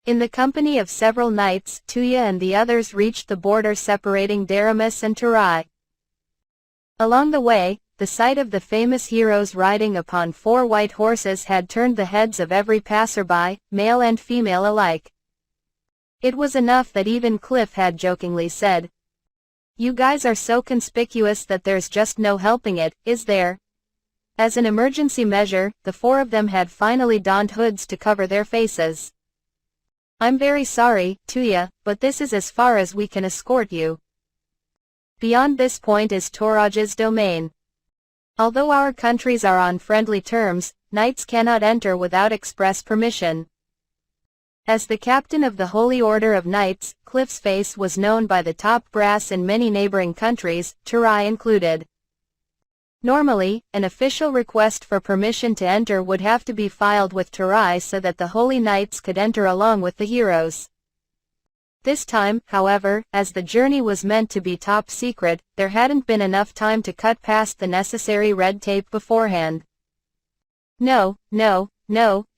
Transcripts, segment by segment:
In the company of several knights, Tuya and the others reached the border separating Daramis and Turai. Along the way, the sight of the famous heroes riding upon 4 white horses had turned the heads of every passerby, male and female alike. It was enough that even Cliff had jokingly said, "You guys are so conspicuous that there's just no helping it, is there?" As an emergency measure, the 4 of them had finally donned hoods to cover their faces. "I'm very sorry, Tuya, but this is as far as we can escort you. Beyond this point is Toraj's domain. Although our countries are on friendly terms, knights cannot enter without express permission." As the captain of the Holy Order of Knights, Cliff's face was known by the top brass in many neighboring countries, Turai included. Normally, an official request for permission to enter would have to be filed with Turai so that the Holy Knights could enter along with the heroes. This time, however, as the journey was meant to be top secret, there hadn't been enough time to cut past the necessary red tape beforehand. No,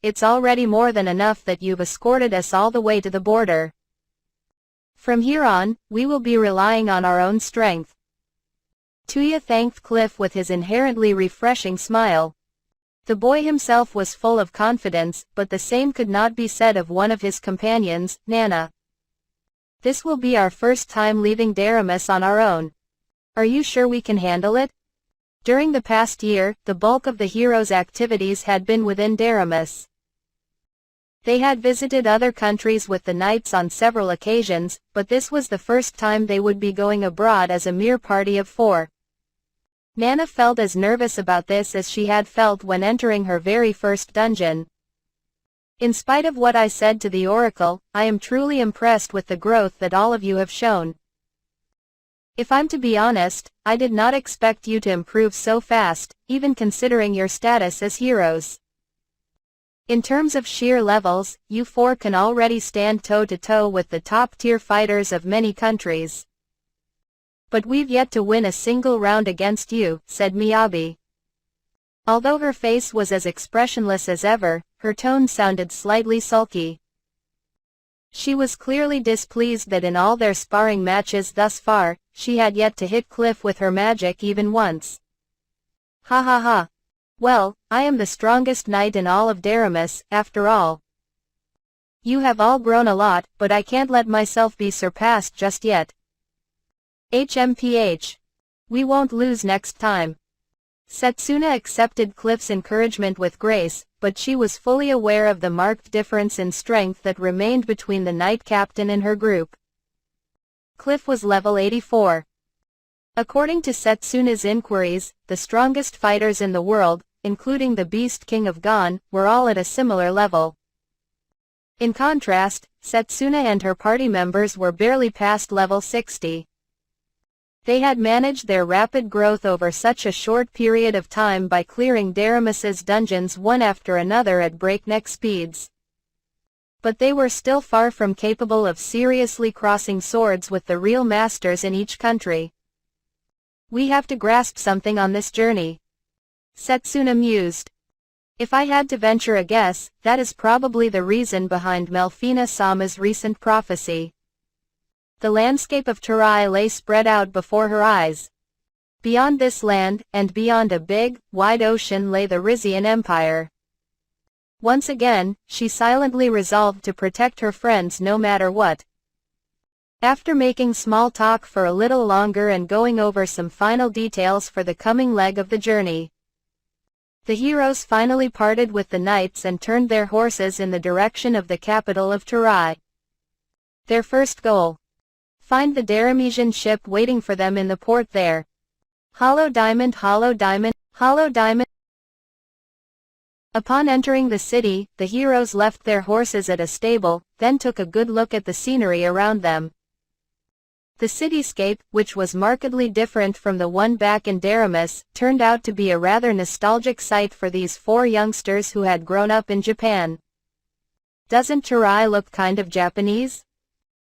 it's already more than enough that you've escorted us all the way to the border. From here on, we will be relying on our own strength." Tuya thanked Cliff with his inherently refreshing smile. The boy himself was full of confidence, but the same could not be said of one of his companions, Nana. "This will be our first time leaving Daramis on our own. Are you sure we can handle it?" During the past year, the bulk of the heroes' activities had been within Daramis. They had visited other countries with the knights on several occasions, but this was the first time they would be going abroad as a mere party of 4. Nana felt as nervous about this as she had felt when entering her very first dungeon. "In spite of what I said to the Oracle, I am truly impressed with the growth that all of you have shown. If I'm to be honest, I did not expect you to improve so fast, even considering your status as heroes. In terms of sheer levels, you 4 can already stand toe-to-toe with the top-tier fighters of many countries. But we've yet to win a single round against you," said Miyabi. Although her face was as expressionless as ever, her tone sounded slightly sulky. She was clearly displeased that in all their sparring matches thus far, she had yet to hit Cliff with her magic even once. "Ha ha ha. Well, I am the strongest knight in all of Daramis, after all. You have all grown a lot, but I can't let myself be surpassed just yet. HMPH. We won't lose next time." Setsuna accepted Cliff's encouragement with grace, but she was fully aware of the marked difference in strength that remained between the knight captain and her group. Cliff was level 84. According to Setsuna's inquiries, the strongest fighters in the world, including the Beast King of Gon, were all at a similar level. In contrast, Setsuna and her party members were barely past level 60. They had managed their rapid growth over such a short period of time by clearing Daramis's dungeons one after another at breakneck speeds. But they were still far from capable of seriously crossing swords with the real masters in each country. "We have to grasp something on this journey," Setsuna mused. "If I had to venture a guess, that is probably the reason behind Melfina-sama's recent prophecy." The landscape of Turai lay spread out before her eyes. Beyond this land, and beyond a big, wide ocean lay the Rizian Empire. Once again, she silently resolved to protect her friends no matter what. After making small talk for a little longer and going over some final details for the coming leg of the journey, the heroes finally parted with the knights and turned their horses in the direction of the capital of Turai. Their first goal: find the Daramesian ship waiting for them in the port there. Hollow diamond, hollow diamond, hollow diamond. Upon entering the city, the heroes left their horses at a stable, then took a good look at the scenery around them. The cityscape, which was markedly different from the one back in Daramis, turned out to be a rather nostalgic sight for these 4 youngsters who had grown up in Japan. "Doesn't Turai look kind of Japanese?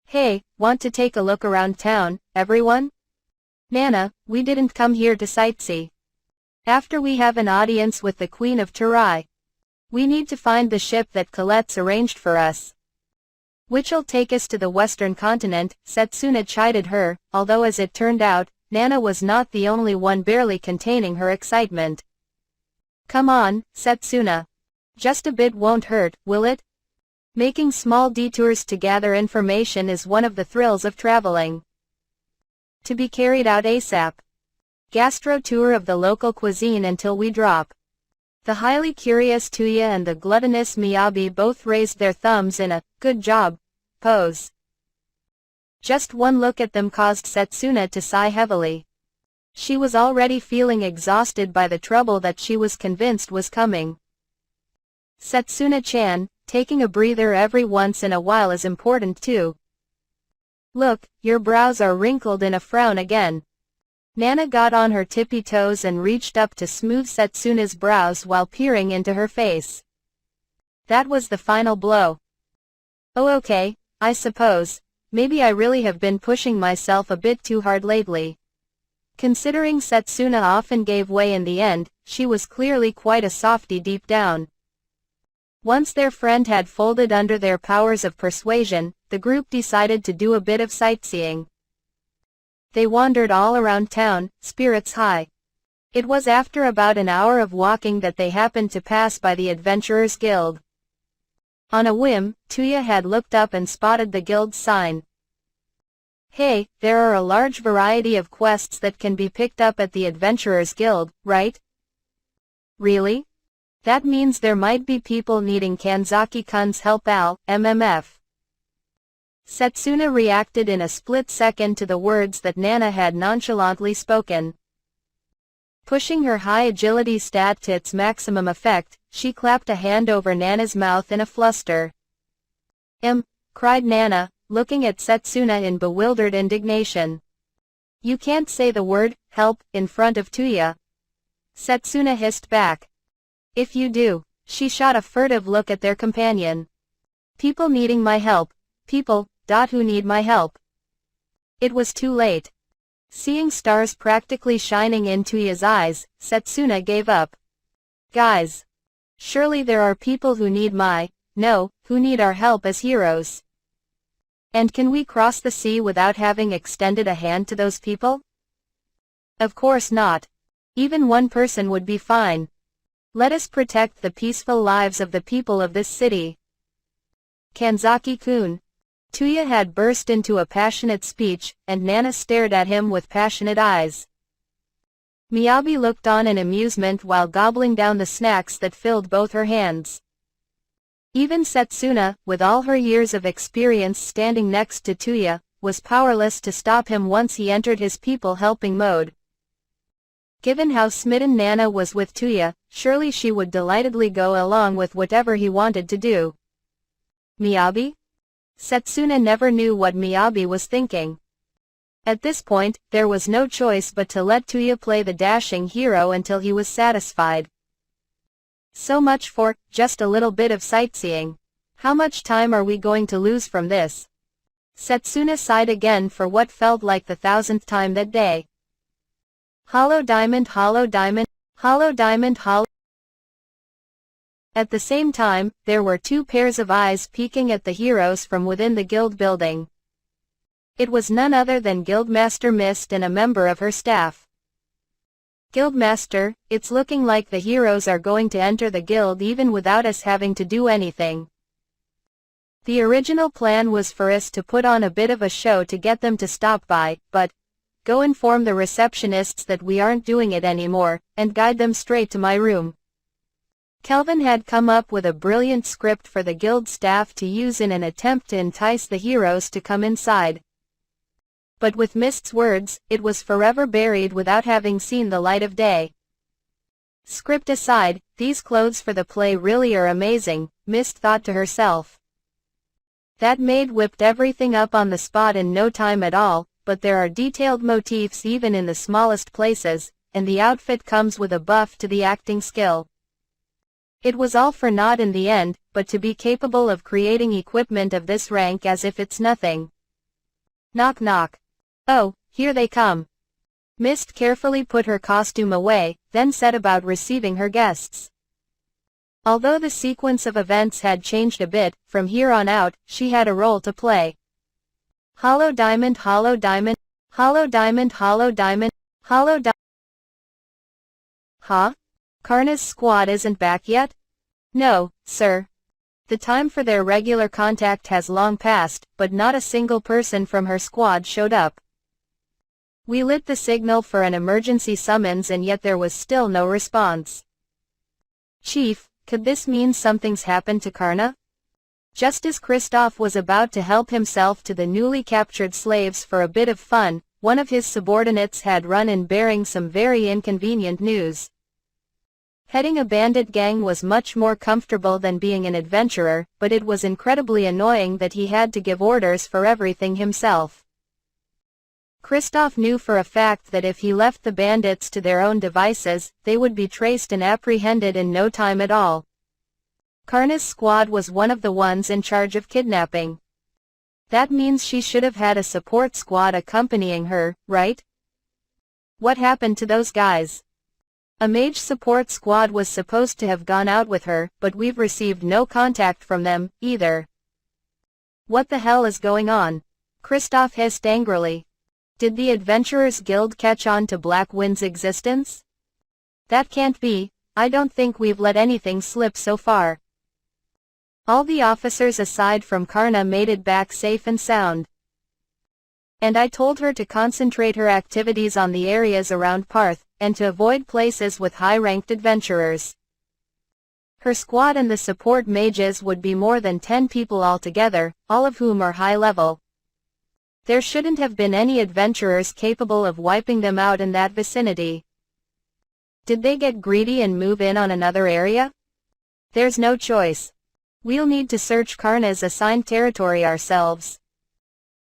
Hey, want to take a look around town, everyone? Nana, we didn't come here to sightsee. After we have an audience with the Queen of Turai, we need to find the ship that Colette's arranged for us." Which'll take us to the western continent, Setsuna chided her, although as it turned out, Nana was not the only one barely containing her excitement. Come on, Setsuna. Just a bit won't hurt, will it? Making small detours to gather information is one of the thrills of traveling. To be carried out ASAP. Gastro tour of the local cuisine until we drop. The highly curious Tuya and the gluttonous Miyabi both raised their thumbs in a good job pose. Just one look at them caused Setsuna to sigh heavily. She was already feeling exhausted by the trouble that she was convinced was coming. Setsuna-chan, taking a breather every once in a while is important too. Look, your brows are wrinkled in a frown again. Nana got on her tippy toes and reached up to smooth Setsuna's brows while peering into her face. That was the final blow. Oh okay, I suppose, maybe I really have been pushing myself a bit too hard lately. Considering Setsuna often gave way in the end, she was clearly quite a softie deep down. Once their friend had folded under their powers of persuasion, the group decided to do a bit of sightseeing. They wandered all around town, spirits high. It was after about an hour of walking that they happened to pass by the Adventurers Guild. On a whim, Tuya had looked up and spotted the guild's sign. Hey, there are a large variety of quests that can be picked up at the Adventurers Guild, right? Really? That means there might be people needing Kanzaki-kun's help MMF. Setsuna reacted in a split second to the words that Nana had nonchalantly spoken. Pushing her high agility stat to its maximum effect, she clapped a hand over Nana's mouth in a fluster. Cried Nana, looking at Setsuna in bewildered indignation. You can't say the word, help, in front of Tuya. Setsuna hissed back. If you do, she shot a furtive look at their companion. People needing my help. People, who need my help. It was too late. Seeing stars practically shining in Tuya's eyes, Setsuna gave up. Guys. Surely there are people who need who need our help as heroes. And can we cross the sea without having extended a hand to those people? Of course not. Even one person would be fine. Let us protect the peaceful lives of the people of this city. Kanzaki-kun. Tuya had burst into a passionate speech, and Nana stared at him with passionate eyes. Miyabi looked on in amusement while gobbling down the snacks that filled both her hands. Even Setsuna, with all her years of experience standing next to Tuya, was powerless to stop him once he entered his people-helping mode. Given how smitten Nana was with Tuya, surely she would delightedly go along with whatever he wanted to do. Miyabi? Setsuna never knew what Miyabi was thinking. At this point, there was no choice but to let Tuya play the dashing hero until he was satisfied. So much for, just a little bit of sightseeing. How much time are we going to lose from this? Setsuna sighed again for what felt like the 1000th time that day. Hollow diamond, hollow diamond, hollow diamond, hollow. At the same time, there were two pairs of eyes peeking at the heroes from within the guild building. It was none other than Guildmaster Mist and a member of her staff. Guildmaster, it's looking like the heroes are going to enter the guild even without us having to do anything. The original plan was for us to put on a bit of a show to get them to stop by, but go inform the receptionists that we aren't doing it anymore, and guide them straight to my room. Kelvin had come up with a brilliant script for the guild staff to use in an attempt to entice the heroes to come inside. But with Mist's words, it was forever buried without having seen the light of day. Script aside, these clothes for the play really are amazing, Mist thought to herself. That maid whipped everything up on the spot in no time at all, but there are detailed motifs even in the smallest places, and the outfit comes with a buff to the acting skill. It was all for naught in the end, but to be capable of creating equipment of this rank as if it's nothing. Knock knock. Oh, here they come. Mist carefully put her costume away, then set about receiving her guests. Although the sequence of events had changed a bit, from here on out, she had a role to play. Hollow diamond, hollow diamond, hollow diamond, hollow diamond, hollow diamond. Huh? Karna's squad isn't back yet? No, sir. The time for their regular contact has long passed, but not a single person from her squad showed up. We lit the signal for an emergency summons and yet there was still no response. Chief, could this mean something's happened to Karna? Just as Kristoff was about to help himself to the newly captured slaves for a bit of fun, one of his subordinates had run in bearing some very inconvenient news. Heading a bandit gang was much more comfortable than being an adventurer, but it was incredibly annoying that he had to give orders for everything himself. Kristoff knew for a fact that if he left the bandits to their own devices, they would be traced and apprehended in no time at all. Karna's squad was one of the ones in charge of kidnapping. That means she should have had a support squad accompanying her, right? What happened to those guys? A mage support squad was supposed to have gone out with her, but we've received no contact from them, either. What the hell is going on? Kristoff hissed angrily. Did the Adventurers Guild catch on to Blackwind's existence? That can't be, I don't think we've let anything slip so far. All the officers aside from Karna made it back safe and sound. And I told her to concentrate her activities on the areas around Parth, and to avoid places with high-ranked adventurers. Her squad and the support mages would be more than 10 people altogether, all of whom are high-level. There shouldn't have been any adventurers capable of wiping them out in that vicinity. Did they get greedy and move in on another area? There's no choice. We'll need to search Karna's assigned territory ourselves.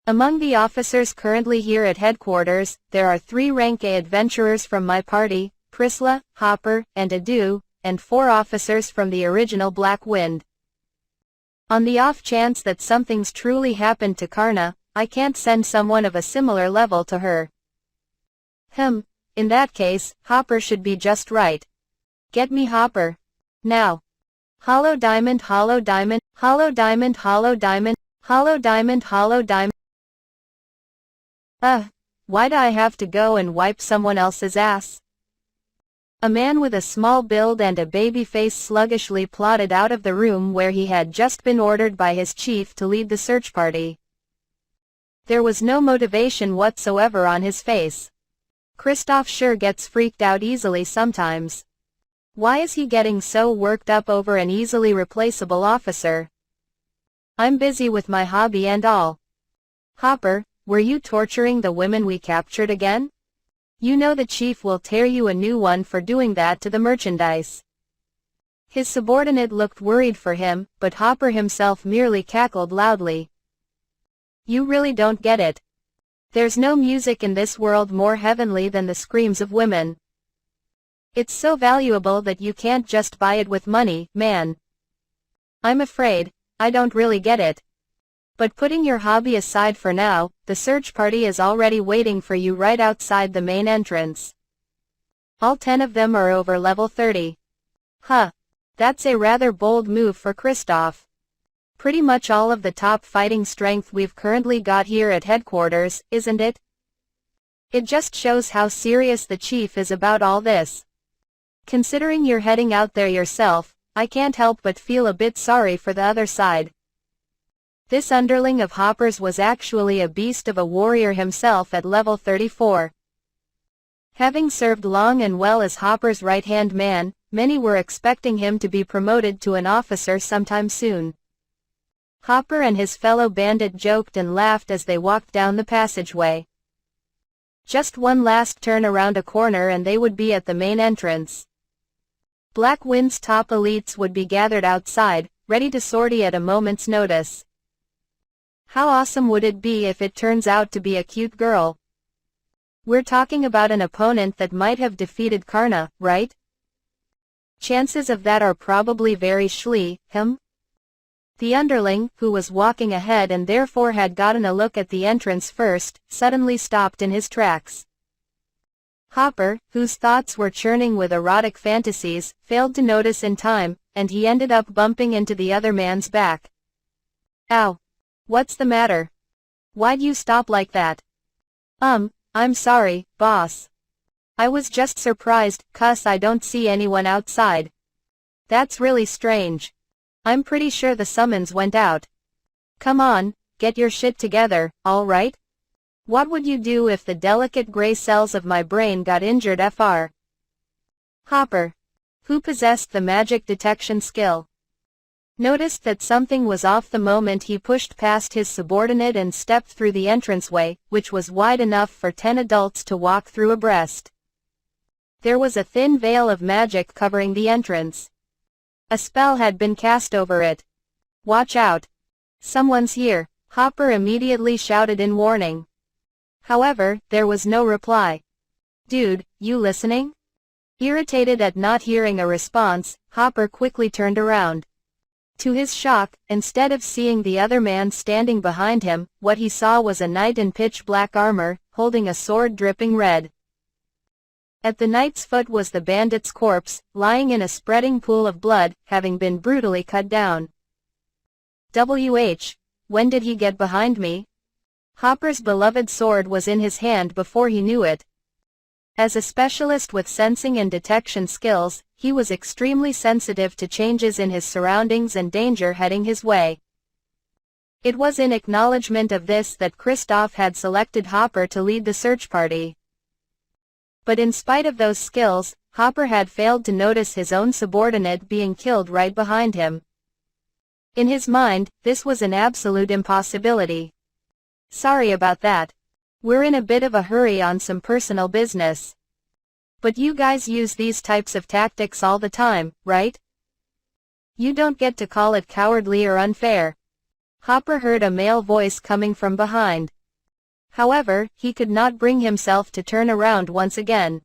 Among the officers currently here at headquarters, there are 3 rank A adventurers from my party, Prisla, Hopper, and Adu, and 4 officers from the original Black Wind. On the off chance that something's truly happened to Karna, I can't send someone of a similar level to her. In that case, Hopper should be just right. Get me Hopper. Now. Hollow diamond, hollow diamond, hollow diamond, hollow diamond, hollow diamond, hollow diamond. Why'd I have to go and wipe someone else's ass? A man with a small build and a baby face sluggishly plodded out of the room where he had just been ordered by his chief to lead the search party. There was no motivation whatsoever on his face. Kristoff sure gets freaked out easily sometimes. Why is he getting so worked up over an easily replaceable officer? I'm busy with my hobby and all. Hopper, were you torturing the women we captured again? You know the chief will tear you a new one for doing that to the merchandise. His subordinate looked worried for him, but Hopper himself merely cackled loudly. You really don't get it. There's no music in this world more heavenly than the screams of women. It's so valuable that you can't just buy it with money, man. I'm afraid, I don't really get it. But putting your hobby aside for now, the search party is already waiting for you right outside the main entrance. All 10 of them are over level 30. That's a rather bold move for Kristoff. Pretty much all of the top fighting strength we've currently got here at headquarters, isn't it? It just shows how serious the chief is about all this. Considering you're heading out there yourself, I can't help but feel a bit sorry for the other side. This underling of Hopper's was actually a beast of a warrior himself at level 34. Having served long and well as Hopper's right-hand man, many were expecting him to be promoted to an officer sometime soon. Hopper and his fellow bandit joked and laughed as they walked down the passageway. Just one last turn around a corner and they would be at the main entrance. Black Wind's top elites would be gathered outside, ready to sortie at a moment's notice. How awesome would it be if it turns out to be a cute girl? We're talking about an opponent that might have defeated Karna, right? Chances of that are probably very slim. The underling, who was walking ahead and therefore had gotten a look at the entrance first, suddenly stopped in his tracks. Hopper, whose thoughts were churning with erotic fantasies, failed to notice in time, and he ended up bumping into the other man's back. Ow! What's the matter? Why'd you stop like that? I'm sorry, boss. I was just surprised, 'cause I don't see anyone outside. That's really strange. I'm pretty sure the summons went out. Come on, get your shit together, alright? What would you do if the delicate gray cells of my brain got injured? Fr. Hopper, who possessed the magic detection skill, noticed that something was off the moment he pushed past his subordinate and stepped through the entranceway, which was wide enough for 10 adults to walk through abreast. There was a thin veil of magic covering the entrance. A spell had been cast over it. Watch out. Someone's here, Hopper immediately shouted in warning. However, there was no reply. Dude, you listening? Irritated at not hearing a response, Hopper quickly turned around. To his shock, instead of seeing the other man standing behind him, what he saw was a knight in pitch-black armor, holding a sword dripping red. At the knight's foot was the bandit's corpse, lying in a spreading pool of blood, having been brutally cut down. When did he get behind me? Hopper's beloved sword was in his hand before he knew it. As a specialist with sensing and detection skills, he was extremely sensitive to changes in his surroundings and danger heading his way. It was in acknowledgement of this that Kristoff had selected Hopper to lead the search party. But in spite of those skills, Hopper had failed to notice his own subordinate being killed right behind him. In his mind, this was an absolute impossibility. Sorry about that. We're in a bit of a hurry on some personal business. But you guys use these types of tactics all the time, right? You don't get to call it cowardly or unfair. Hopper heard a male voice coming from behind. However, he could not bring himself to turn around once again.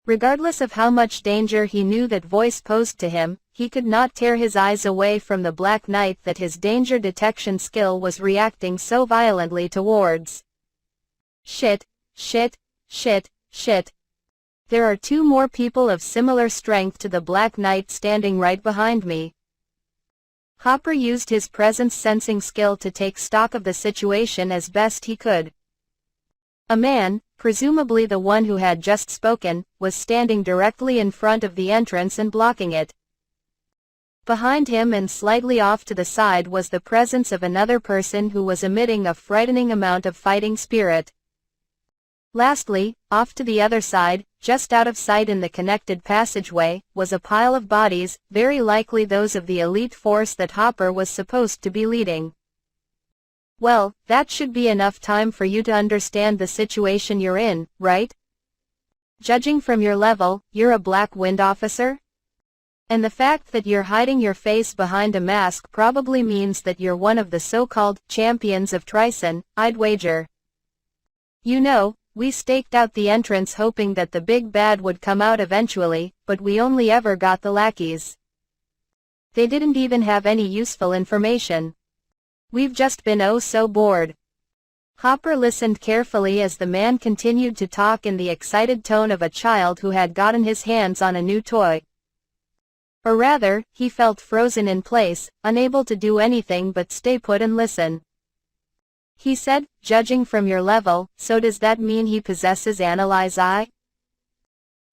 Regardless of how much danger he knew that voice posed to him, he could not tear his eyes away from the Black Knight that his danger detection skill was reacting so violently towards. Shit. There are 2 more people of similar strength to the Black Knight standing right behind me. Hopper used his presence sensing skill to take stock of the situation as best he could. A man, presumably the one who had just spoken, was standing directly in front of the entrance and blocking it. Behind him and slightly off to the side was the presence of another person who was emitting a frightening amount of fighting spirit. Lastly, off to the other side, just out of sight in the connected passageway, was a pile of bodies, very likely those of the elite force that Hopper was supposed to be leading. Well, that should be enough time for you to understand the situation you're in, right? Judging from your level, you're a Black Wind officer? And the fact that you're hiding your face behind a mask probably means that you're one of the so-called champions of Trison, I'd wager. You know, we staked out the entrance hoping that the big bad would come out eventually, but we only ever got the lackeys. They didn't even have any useful information. We've just been oh so bored. Hopper listened carefully as the man continued to talk in the excited tone of a child who had gotten his hands on a new toy. Or rather, he felt frozen in place, unable to do anything but stay put and listen. He said, judging from your level, so does that mean he possesses Analyze Eye?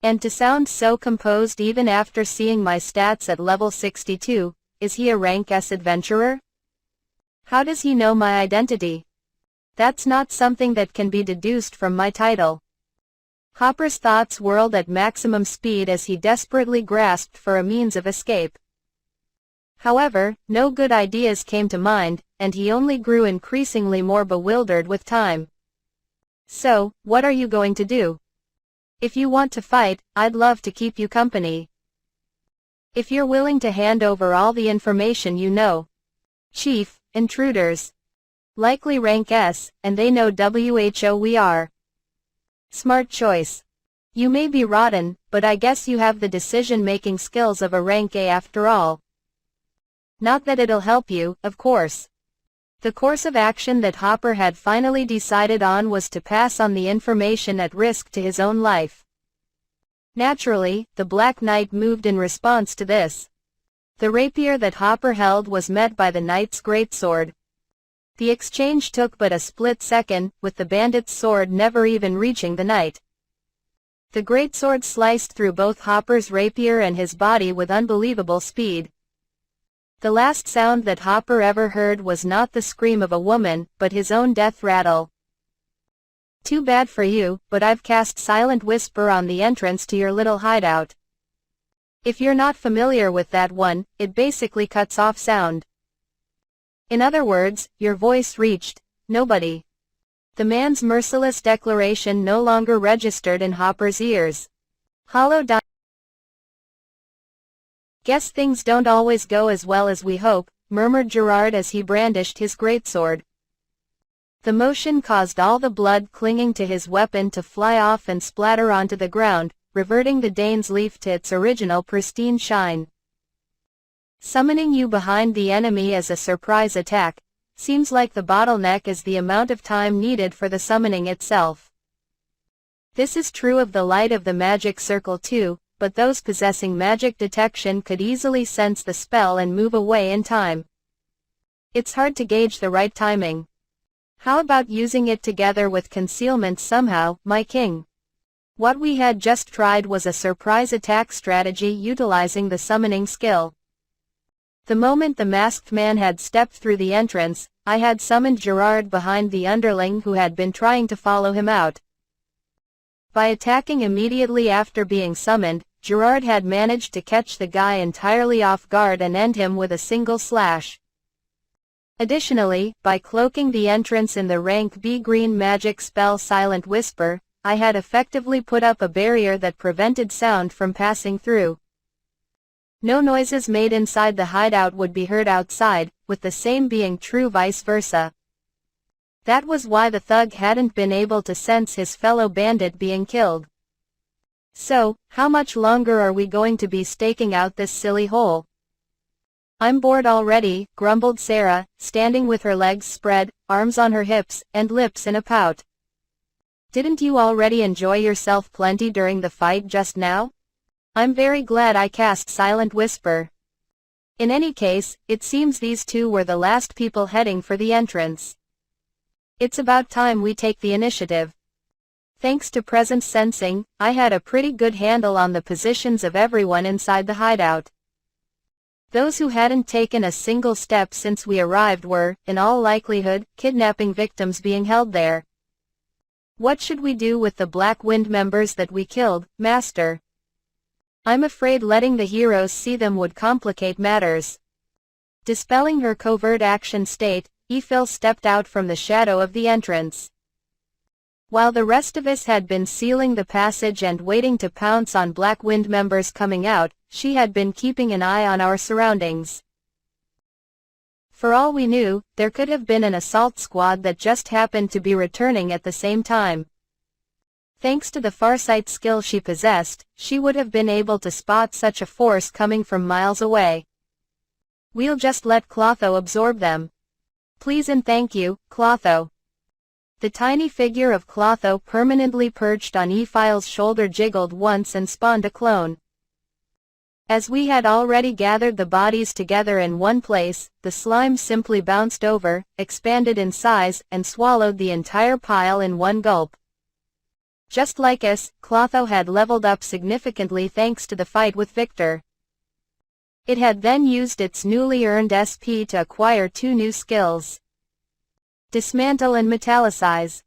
And to sound so composed even after seeing my stats at level 62, is he a rank S adventurer? How does he know my identity? That's not something that can be deduced from my title. Hopper's thoughts whirled at maximum speed as he desperately grasped for a means of escape. However, no good ideas came to mind, and he only grew increasingly more bewildered with time. So, what are you going to do? If you want to fight, I'd love to keep you company. If you're willing to hand over all the information you know. Chief, intruders. Likely rank S, and they know WHO we are. Smart choice. You may be rotten, but I guess you have the decision-making skills of a rank A after all. Not that it'll help you, of course. The course of action that Hopper had finally decided on was to pass on the information at risk to his own life. Naturally, the Black Knight moved in response to this. The rapier that Hopper held was met by the knight's greatsword. The exchange took but a split second, with the bandit's sword never even reaching the knight. The greatsword sliced through both Hopper's rapier and his body with unbelievable speed. The last sound that Hopper ever heard was not the scream of a woman, but his own death rattle. Too bad for you, but I've cast Silent Whisper on the entrance to your little hideout. If you're not familiar with that one, it basically cuts off sound. In other words, your voice reached nobody. The man's merciless declaration no longer registered in Hopper's ears. Hollow. Guess things don't always go as well as we hope, murmured Gerard as he brandished his greatsword. The motion caused all the blood clinging to his weapon to fly off and splatter onto the ground, reverting the Dane's leaf to its original pristine shine. Summoning you behind the enemy as a surprise attack, seems like the bottleneck is the amount of time needed for the summoning itself. This is true of the light of the magic circle too, but those possessing magic detection could easily sense the spell and move away in time. It's hard to gauge the right timing. How about using it together with concealment somehow, my king? What we had just tried was a surprise attack strategy utilizing the summoning skill. The moment the masked man had stepped through the entrance, I had summoned Gerard behind the underling who had been trying to follow him out. By attacking immediately after being summoned, Gerard had managed to catch the guy entirely off guard and end him with a single slash. Additionally, by cloaking the entrance in the rank B green magic spell Silent Whisper, I had effectively put up a barrier that prevented sound from passing through. No noises made inside the hideout would be heard outside, with the same being true vice versa. That was why the thug hadn't been able to sense his fellow bandit being killed. So, how much longer are we going to be staking out this silly hole? I'm bored already, grumbled Sarah, standing with her legs spread, arms on her hips, and lips in a pout. Didn't you already enjoy yourself plenty during the fight just now? I'm very glad I cast Silent Whisper. In any case, it seems these two were the last people heading for the entrance. It's about time we take the initiative. Thanks to presence sensing, I had a pretty good handle on the positions of everyone inside the hideout. Those who hadn't taken a single step since we arrived were, in all likelihood, kidnapping victims being held there. What should we do with the Black Wind members that we killed, Master? I'm afraid letting the heroes see them would complicate matters. Dispelling her covert action state, Ephil stepped out from the shadow of the entrance. While the rest of us had been sealing the passage and waiting to pounce on Black Wind members coming out, she had been keeping an eye on our surroundings. For all we knew, there could have been an assault squad that just happened to be returning at the same time. Thanks to the farsight skill she possessed, she would have been able to spot such a force coming from miles away. We'll just let Clotho absorb them. Please and thank you, Clotho. The tiny figure of Clotho permanently perched on Ephil's shoulder jiggled once and spawned a clone. As we had already gathered the bodies together in one place, the slime simply bounced over, expanded in size, and swallowed the entire pile in one gulp. Just like us, Clotho had leveled up significantly thanks to the fight with Victor. It had then used its newly earned SP to acquire two new skills: Dismantle and Metallicize.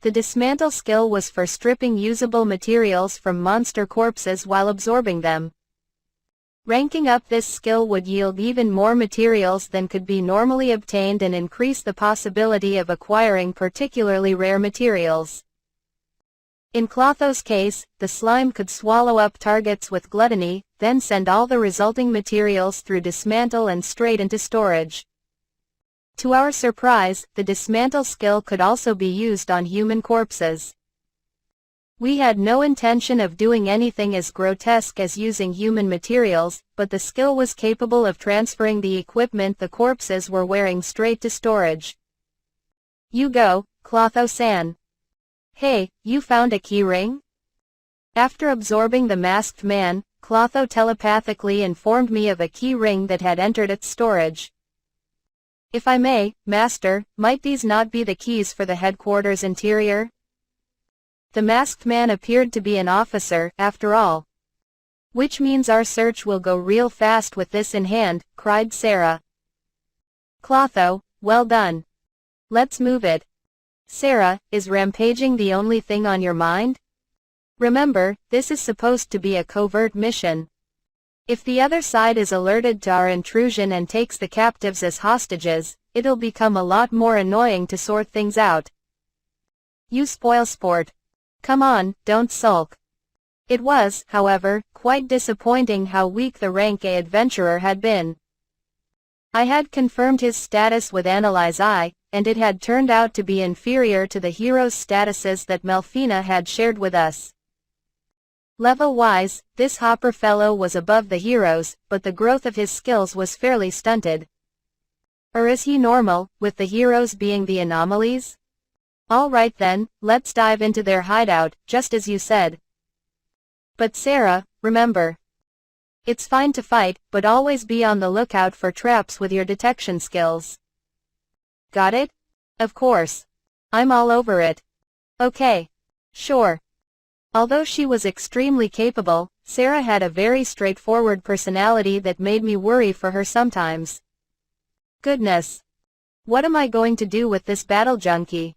The Dismantle skill was for stripping usable materials from monster corpses while absorbing them. Ranking up this skill would yield even more materials than could be normally obtained and increase the possibility of acquiring particularly rare materials. In Clotho's case, the slime could swallow up targets with gluttony, then send all the resulting materials through Dismantle and straight into storage. To our surprise, the Dismantle skill could also be used on human corpses. We had no intention of doing anything as grotesque as using human materials, but the skill was capable of transferring the equipment the corpses were wearing straight to storage. You go, Clotho-san. Hey, you found a key ring? After absorbing the masked man, Clotho telepathically informed me of a key ring that had entered its storage. If I may, Master, might these not be the keys for the headquarters interior? The masked man appeared to be an officer, after all. Which means our search will go real fast with this in hand, cried Sarah. Clotho, well done. Let's move it. Sarah, is rampaging the only thing on your mind? Remember, this is supposed to be a covert mission. If the other side is alerted to our intrusion and takes the captives as hostages, it'll become a lot more annoying to sort things out. You spoil sport. Come on, don't sulk. It was, however, quite disappointing how weak the rank A adventurer had been. I had confirmed his status with Analyze I, and it had turned out to be inferior to the heroes' statuses that Melfina had shared with us. Level-wise, this Hopper fellow was above the heroes, but the growth of his skills was fairly stunted. Or is he normal, with the heroes being the anomalies? Alright then, let's dive into their hideout, just as you said. But Sarah, remember. It's fine to fight, but always be on the lookout for traps with your detection skills. Got it? Of course. I'm all over it. Okay. Sure. Although she was extremely capable, Sarah had a very straightforward personality that made me worry for her sometimes. Goodness. What am I going to do with this battle junkie?